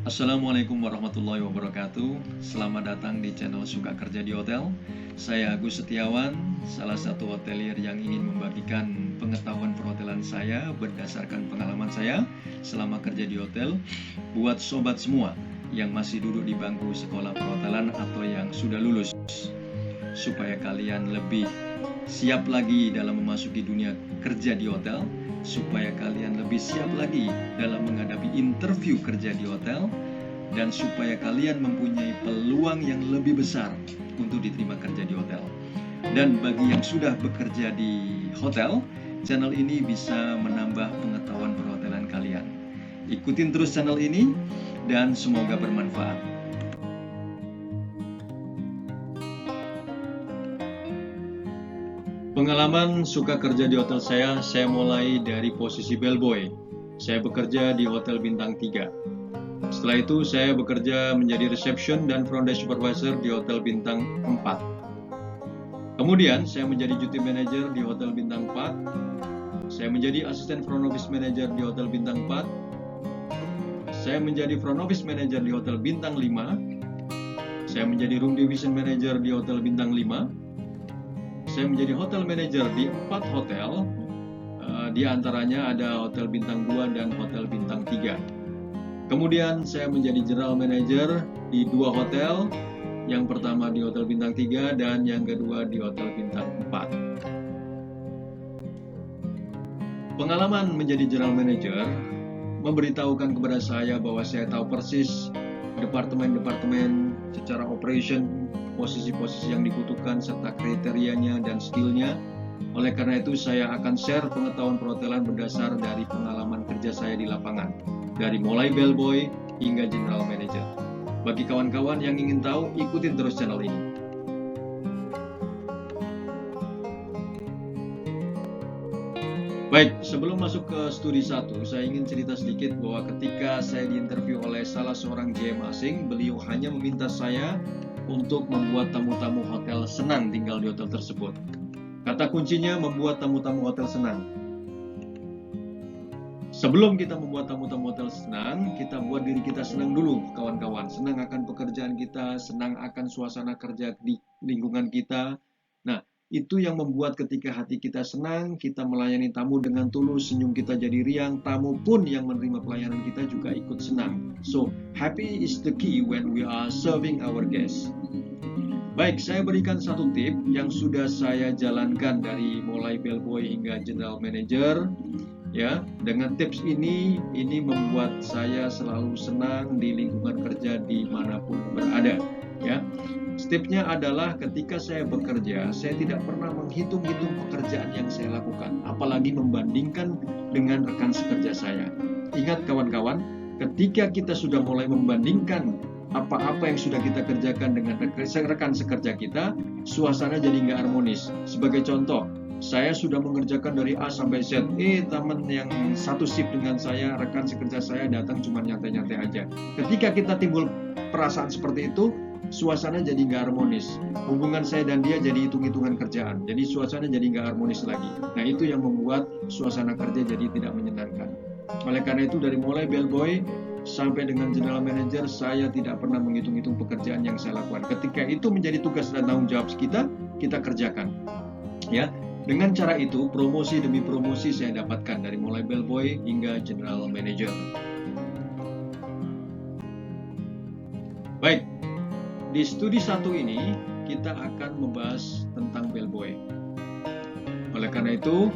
Assalamualaikum warahmatullahi wabarakatuh. Selamat datang di channel Suka Kerja di Hotel. Saya Agus Setiawan, salah satu hotelier yang ingin membagikan pengetahuan perhotelan saya berdasarkan pengalaman saya selama kerja di hotel buat sobat semua yang masih duduk di bangku sekolah perhotelan atau yang sudah lulus, supaya kalian lebih siap lagi dalam memasuki dunia kerja di hotel, supaya kalian lebih siap lagi dalam menghadapi interview kerja di hotel, dan supaya kalian mempunyai peluang yang lebih besar untuk diterima kerja di hotel. Dan bagi yang sudah bekerja di hotel, channel ini bisa menambah pengetahuan perhotelan kalian. Ikutin terus channel ini dan semoga bermanfaat. Pengalaman suka kerja di hotel saya mulai dari posisi bellboy. Saya bekerja di hotel bintang 3. Setelah itu saya bekerja menjadi reception dan front desk supervisor di hotel bintang 4. Kemudian saya menjadi duty manager di hotel bintang 4. Saya menjadi asisten front office manager di hotel bintang 4. Saya menjadi front office manager di hotel bintang 5. Saya menjadi room division manager di hotel bintang 5. Saya menjadi hotel manager di 4 hotel, di antaranya ada hotel bintang 2 dan hotel bintang 3. Kemudian saya menjadi general manager di 2 hotel, yang pertama di hotel bintang 3 dan yang kedua di hotel bintang 4. Pengalaman menjadi general manager memberitahukan kepada saya bahwa saya tahu persis departemen-departemen secara operation, posisi-posisi yang dibutuhkan serta kriterianya dan skillnya. Oleh karena itu saya akan share pengetahuan perhotelan berdasar dari pengalaman kerja saya di lapangan, dari mulai bellboy hingga general manager. Bagi kawan-kawan yang ingin tahu, ikutin terus channel ini. Baik, sebelum masuk ke studi 1, saya ingin cerita sedikit bahwa ketika saya diinterview oleh salah seorang GM asing, beliau hanya meminta saya untuk membuat tamu-tamu hotel senang tinggal di hotel tersebut. Kata kuncinya membuat tamu-tamu hotel senang. Sebelum kita membuat tamu-tamu hotel senang, kita buat diri kita senang dulu, kawan-kawan. Senang akan pekerjaan kita, senang akan suasana kerja di lingkungan kita. Nah, itu yang membuat ketika hati kita senang, kita melayani tamu dengan tulus, senyum kita jadi riang, tamu pun yang menerima pelayanan kita juga ikut senang. So, happy is the key when we are serving our guests. Baik, saya berikan satu tip yang sudah saya jalankan dari mulai bellboy hingga general manager. Ya, dengan tips ini membuat saya selalu senang di lingkungan kerja dimanapun berada. Ya, tipsnya adalah ketika saya bekerja, saya tidak pernah menghitung-hitung pekerjaan yang saya lakukan, apalagi membandingkan dengan rekan sekerja saya. Ingat kawan-kawan, ketika kita sudah mulai membandingkan apa-apa yang sudah kita kerjakan dengan rekan sekerja kita, suasana jadi nggak harmonis. Sebagai contoh, saya sudah mengerjakan dari A sampai Z. Teman yang satu shift dengan saya, rekan sekerja saya datang cuma nyantai-nyantai aja. Ketika kita timbul perasaan seperti itu, suasana jadi nggak harmonis. Hubungan saya dan dia jadi hitung-hitungan kerjaan. Jadi suasana jadi nggak harmonis lagi. Nah, itu yang membuat suasana kerja jadi tidak menyenangkan. Oleh karena itu, dari mulai bellboy sampai dengan general manager, saya tidak pernah menghitung-hitung pekerjaan yang saya lakukan. Ketika itu menjadi tugas dan tanggung jawab kita kerjakan. Ya, dengan cara itu promosi demi promosi saya dapatkan dari mulai bellboy hingga general manager. Baik, di studi 1 ini kita akan membahas tentang bellboy. Oleh karena itu,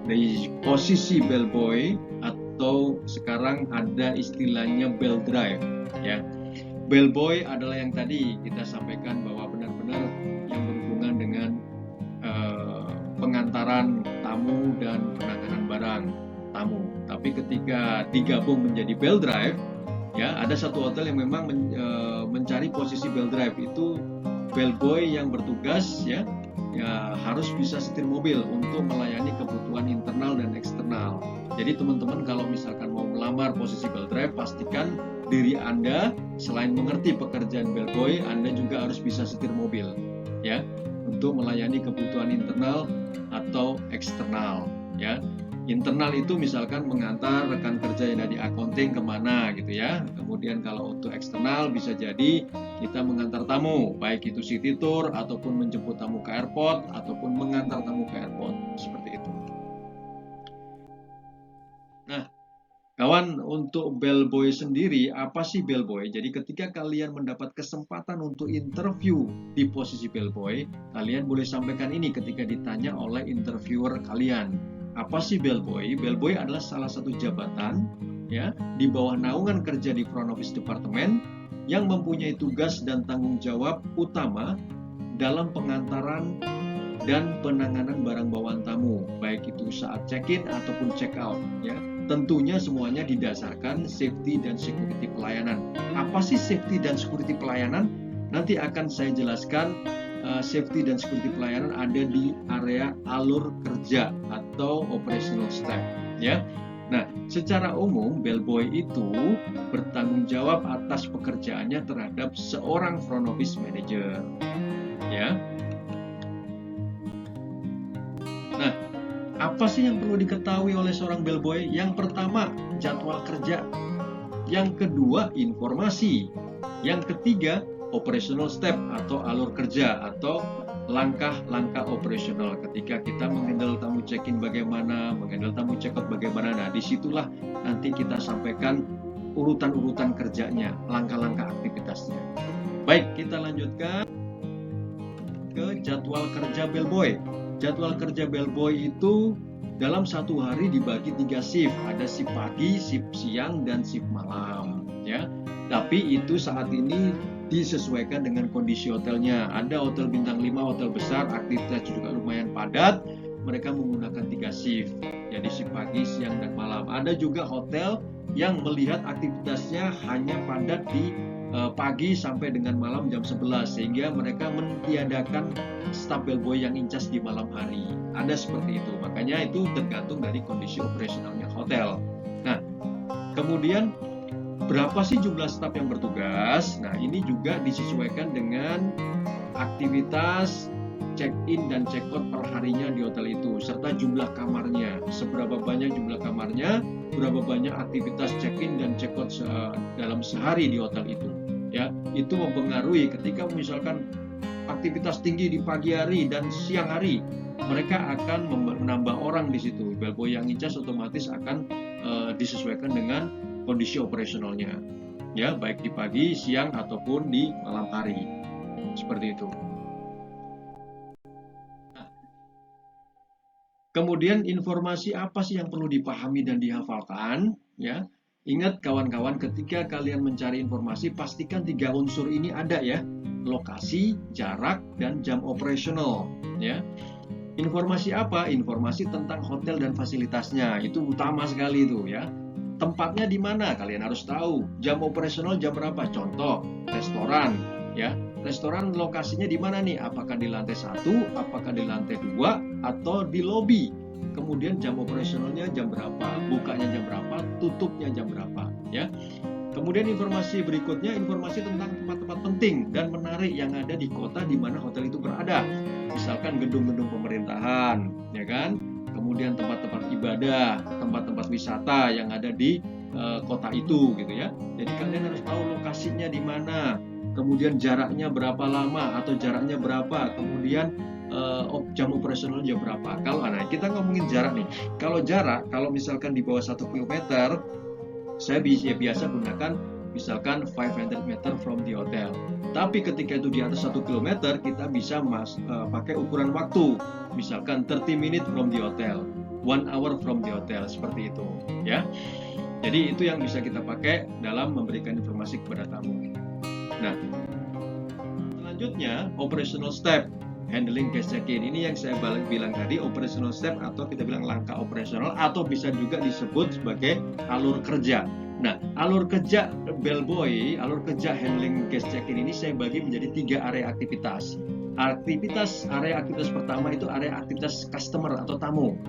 di posisi bellboy atau sekarang ada istilahnya bell drive, ya. Bellboy adalah yang tadi kita sampaikan bahwa benar-benar yang berhubungan dengan pengantaran tamu dan penanganan barang tamu. Tapi ketika digabung menjadi bell drive, ya, ada satu hotel yang memang mencari posisi bell drive, itu bellboy yang bertugas ya harus bisa setir mobil untuk melayani kebutuhan internal dan eksternal. Jadi teman-teman kalau misalkan mau melamar posisi bell drive, pastikan diri Anda selain mengerti pekerjaan bellboy, Anda juga harus bisa setir mobil, ya, untuk melayani kebutuhan internal atau eksternal, ya. Internal itu misalkan mengantar rekan kerja yang dari accounting kemana gitu ya. Kemudian kalau untuk eksternal bisa jadi kita mengantar tamu, baik itu city tour ataupun menjemput tamu ke airport ataupun mengantar tamu ke airport, seperti itu. Nah, kawan, untuk bellboy sendiri, apa sih bellboy? Jadi ketika kalian mendapat kesempatan untuk interview di posisi bellboy, kalian boleh sampaikan ini ketika ditanya oleh interviewer kalian. Apa sih bellboy? Bellboy adalah salah satu jabatan ya di bawah naungan kerja di front office departemen yang mempunyai tugas dan tanggung jawab utama dalam pengantaran dan penanganan barang bawaan tamu, baik itu saat check-in ataupun check-out ya. Tentunya semuanya didasarkan safety dan security pelayanan. Apa sih safety dan security pelayanan? Nanti akan saya jelaskan. Safety dan security pelayanan ada di area alur kerja atau operational step ya. Nah, secara umum bellboy itu bertanggung jawab atas pekerjaannya terhadap seorang front office manager ya. Nah, apa sih yang perlu diketahui oleh seorang bellboy? Yang pertama, jadwal kerja. Yang kedua, informasi. Yang ketiga, operational step atau alur kerja atau langkah-langkah operasional ketika kita menghandle tamu check-in bagaimana, menghandle tamu check-out bagaimana. Nah, disitulah nanti kita sampaikan urutan-urutan kerjanya, langkah-langkah aktivitasnya. Baik, kita lanjutkan ke jadwal kerja bellboy. Jadwal kerja bellboy itu dalam satu hari dibagi 3 shift. Ada shift pagi, shift siang, dan shift malam ya. Tapi itu saat ini disesuaikan dengan kondisi hotelnya. Ada hotel bintang 5, hotel besar, aktivitas juga lumayan padat. Mereka menggunakan 3 shift. Jadi shift pagi, siang, dan malam. Ada juga hotel yang melihat aktivitasnya hanya padat di pagi sampai dengan malam jam 11 sehingga mereka mentiadakan staf bellboy yang incas di malam hari. Ada seperti itu. Makanya itu tergantung dari kondisi operasionalnya hotel. Nah, kemudian berapa sih jumlah staf yang bertugas? Nah, ini juga disesuaikan dengan aktivitas check-in dan check-out per harinya di hotel itu, serta jumlah kamarnya. Seberapa banyak jumlah kamarnya, berapa banyak aktivitas check-in dan check-out dalam sehari di hotel itu. Ya, itu mempengaruhi ketika misalkan aktivitas tinggi di pagi hari dan siang hari, mereka akan menambah orang di situ. Bellboy yang incas otomatis akan disesuaikan dengan kondisi operasionalnya ya, baik di pagi, siang ataupun di malam hari, seperti itu. Nah, kemudian informasi apa sih yang perlu dipahami dan dihafalkan ya? Ingat kawan-kawan, ketika kalian mencari informasi pastikan 3 unsur ini ada ya: lokasi, jarak, dan jam operasional ya. Informasi apa? Informasi tentang hotel dan fasilitasnya, itu utama sekali itu ya. Tempatnya di mana? Kalian harus tahu. Jam operasional jam berapa? Contoh, restoran ya. Restoran lokasinya di mana nih? Apakah di lantai 1, apakah di lantai 2, atau di lobi? Kemudian jam operasionalnya jam berapa? Bukanya jam berapa? Tutupnya jam berapa? Ya. Kemudian informasi berikutnya, informasi tentang tempat-tempat penting dan menarik yang ada di kota di mana hotel itu berada. Misalkan gedung-gedung pemerintahan, ya kan? Kemudian tempat-tempat ibadah, tempat-tempat wisata yang ada di kota itu gitu ya. Jadi kalian harus tahu lokasinya di mana, kemudian jaraknya berapa lama atau jaraknya berapa, kemudian jam operasionalnya berapa. Kalau kita ngomongin jarak nih. Kalau jarak, kalau misalkan di bawah 1 km, saya biasa gunakan misalkan 500 meter from the hotel. Tapi ketika itu di atas 1 km, kita bisa pakai ukuran waktu. Misalkan 30 minutes from the hotel, 1 hour from the hotel, seperti itu ya. Jadi itu yang bisa kita pakai dalam memberikan informasi kepada tamu. Nah, selanjutnya operational step, handling guest check-in. Ini yang saya bilang tadi, operational step atau kita bilang langkah operasional, atau bisa juga disebut sebagai alur kerja. Nah, alur kerja bellboy, alur kerja handling guest check-in ini saya bagi menjadi 3 area aktivitas. Area aktivitas pertama itu area aktivitas customer atau tamu.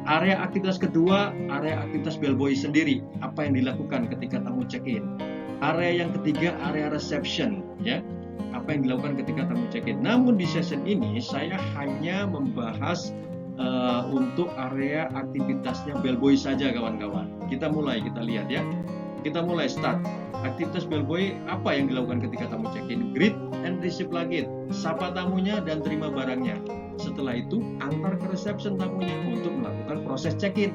Area aktivitas kedua, area aktivitas bellboy sendiri, apa yang dilakukan ketika tamu check-in. Area yang ketiga, area reception, ya, apa yang dilakukan ketika tamu check-in. Namun di session ini saya hanya membahas untuk area aktivitasnya bellboy saja kawan-kawan. Kita lihat ya. Kita mulai start. Aktivitas bellboy apa yang dilakukan ketika tamu check-in? Greet and receive luggage, sapa tamunya dan terima barangnya. Setelah itu antar ke reception tamunya untuk melakukan proses check-in.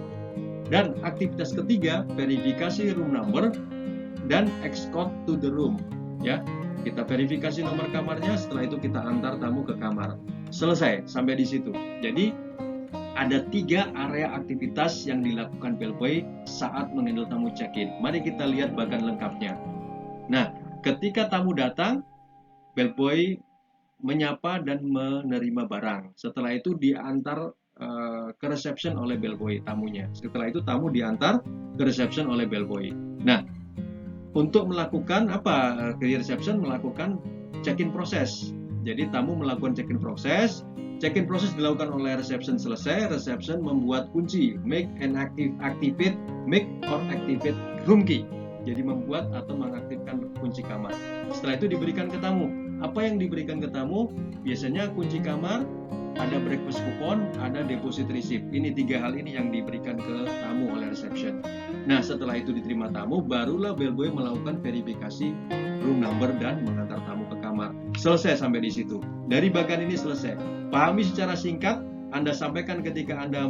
Dan aktivitas ketiga, verifikasi room number dan escort to the room. Ya, kita verifikasi nomor kamarnya, setelah itu kita antar tamu ke kamar. Selesai sampai di situ. Jadi ada 3 area aktivitas yang dilakukan bellboy saat menghandle tamu check-in. Mari kita lihat bagian lengkapnya. Nah, ketika tamu datang, bellboy menyapa dan menerima barang. Setelah itu diantar ke reception oleh bellboy tamunya. Setelah itu tamu diantar ke reception oleh bellboy. Nah, untuk melakukan apa? Ke reception melakukan check-in proses. Jadi tamu melakukan check-in proses. Check-in proses dilakukan oleh reception selesai. Reception membuat kunci, make or activate room key. Jadi membuat atau mengaktifkan kunci kamar. Setelah itu diberikan ke tamu. Apa yang diberikan ke tamu? Biasanya kunci kamar, ada breakfast coupon, ada deposit receipt. Ini 3 hal ini yang diberikan ke tamu oleh reception. Nah, setelah itu diterima tamu, barulah bellboy melakukan verifikasi room number dan mengantar tamu ke kamar. Selesai sampai di situ. Dari bagian ini selesai. Pahami secara singkat, Anda sampaikan ketika Anda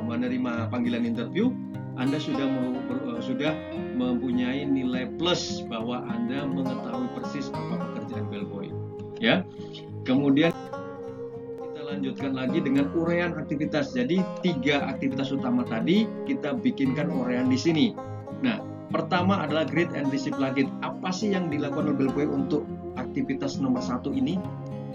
menerima panggilan interview, Anda sudah mempunyai nilai plus bahwa Anda mengetahui persis apa pekerjaan bellboy. Ya. Kemudian kita lanjutkan lagi dengan uraian aktivitas. Jadi 3 aktivitas utama tadi kita bikinkan uraian di sini. Nah, pertama adalah greet and receive luggage. Apa sih yang dilakukan oleh bellboy untuk aktivitas nomor 1 ini?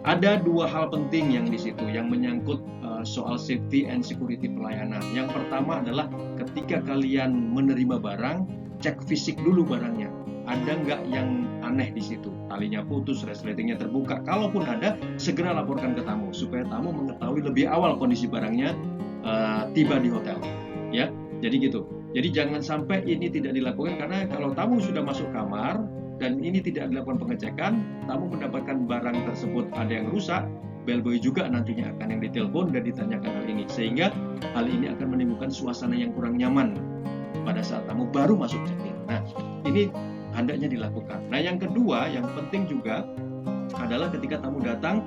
Ada 2 hal penting yang di situ yang menyangkut soal safety and security pelayanan. Yang pertama adalah ketika kalian menerima barang, cek fisik dulu barangnya. Ada nggak yang aneh di situ? Talinya putus, resletingnya terbuka. Kalaupun ada, segera laporkan ke tamu supaya tamu mengetahui lebih awal kondisi barangnya tiba di hotel. Ya, jadi gitu. Jadi jangan sampai ini tidak dilakukan, karena kalau tamu sudah masuk kamar dan ini tidak dilakukan pengecekan, tamu mendapatkan barang tersebut ada yang rusak, bellboy juga nantinya akan yang ditelepon dan ditanyakan hal ini, sehingga hal ini akan menimbulkan suasana yang kurang nyaman pada saat tamu baru masuk check-in. Nah, ini hendaknya dilakukan. Nah, yang kedua, yang penting juga adalah ketika tamu datang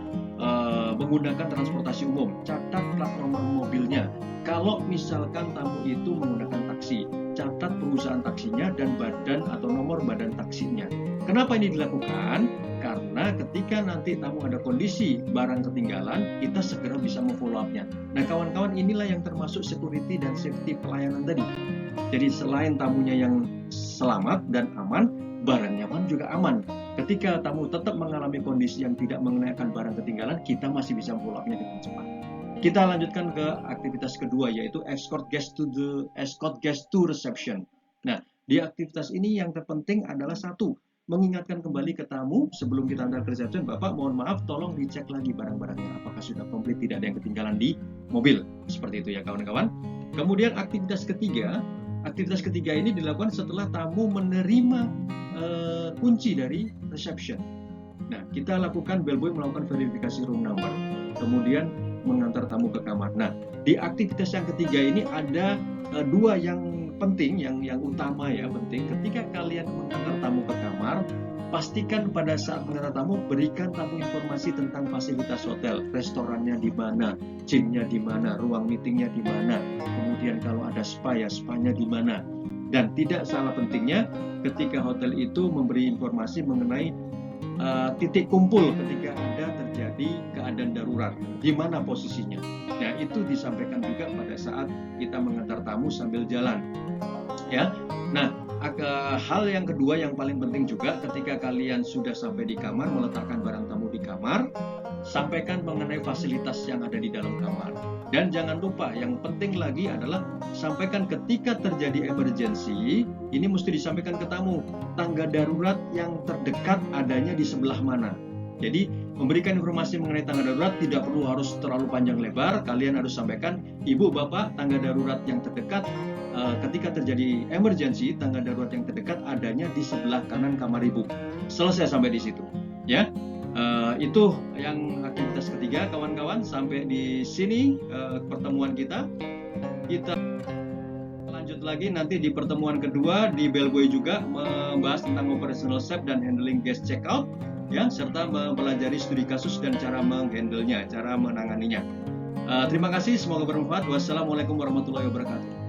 menggunakan transportasi umum, catat plat nomor mobilnya. Kalau misalkan tamu itu menggunakan taksi, catat perusahaan taksinya dan badan atau nomor badan taksinya. Kenapa ini dilakukan? Karena ketika nanti tamu ada kondisi barang ketinggalan, kita segera bisa memfollow up-nya. Nah, kawan-kawan, inilah yang termasuk security dan safety pelayanan tadi. Jadi selain tamunya yang selamat dan aman, barangnya pun juga aman. Ketika tamu tetap mengalami kondisi yang tidak mengenakan barang ketinggalan, kita masih bisa follow up-nya dengan cepat. Kita lanjutkan ke aktivitas kedua, yaitu escort guest to reception. Nah, di aktivitas ini yang terpenting adalah 1, mengingatkan kembali ke tamu sebelum kita antar ke reception, Bapak mohon maaf, tolong dicek lagi barang-barangnya apakah sudah komplit, tidak ada yang ketinggalan di mobil. Seperti itu ya kawan-kawan. Kemudian aktivitas ketiga ini dilakukan setelah tamu menerima kunci dari reception. Nah, kita lakukan, bellboy melakukan verifikasi room number, kemudian mengantar tamu ke kamar. Nah, di aktivitas yang ketiga ini ada 2 yang penting, yang utama ya, penting. Ketika kalian mengantar tamu ke kamar, pastikan pada saat mengantar tamu, berikan tamu informasi tentang fasilitas hotel, restorannya di mana, gymnya di mana, ruang meetingnya di mana, kemudian kalau ada spa ya spanya di mana. Dan tidak salah pentingnya, ketika hotel itu memberi informasi mengenai titik kumpul ketika ada terjadi keadaan darurat, di mana posisinya. Nah, itu disampaikan juga pada saat kita mengantar tamu sambil jalan. Ya. Nah, hal yang kedua yang paling penting juga, ketika kalian sudah sampai di kamar, meletakkan barang tamu di kamar, sampaikan mengenai fasilitas yang ada di dalam kamar. Dan jangan lupa, yang penting lagi adalah sampaikan ketika terjadi emergency, ini mesti disampaikan ke tamu, tangga darurat yang terdekat adanya di sebelah mana. Jadi memberikan informasi mengenai tangga darurat tidak perlu harus terlalu panjang lebar, kalian harus sampaikan, Ibu, Bapak, tangga darurat yang terdekat ketika terjadi emergency, tangga darurat yang terdekat adanya di sebelah kanan kamar Ibu. Selesai sampai di situ, ya. Itu yang aktivitas ketiga, kawan-kawan. Sampai di sini pertemuan kita. Kita lanjut lagi nanti di pertemuan kedua di Bellboy juga membahas tentang operational SAP dan handling guest checkout, ya, serta mempelajari studi kasus dan cara menghandlenya, cara menanganinya. Terima kasih, semoga bermanfaat. Wassalamualaikum warahmatullahi wabarakatuh.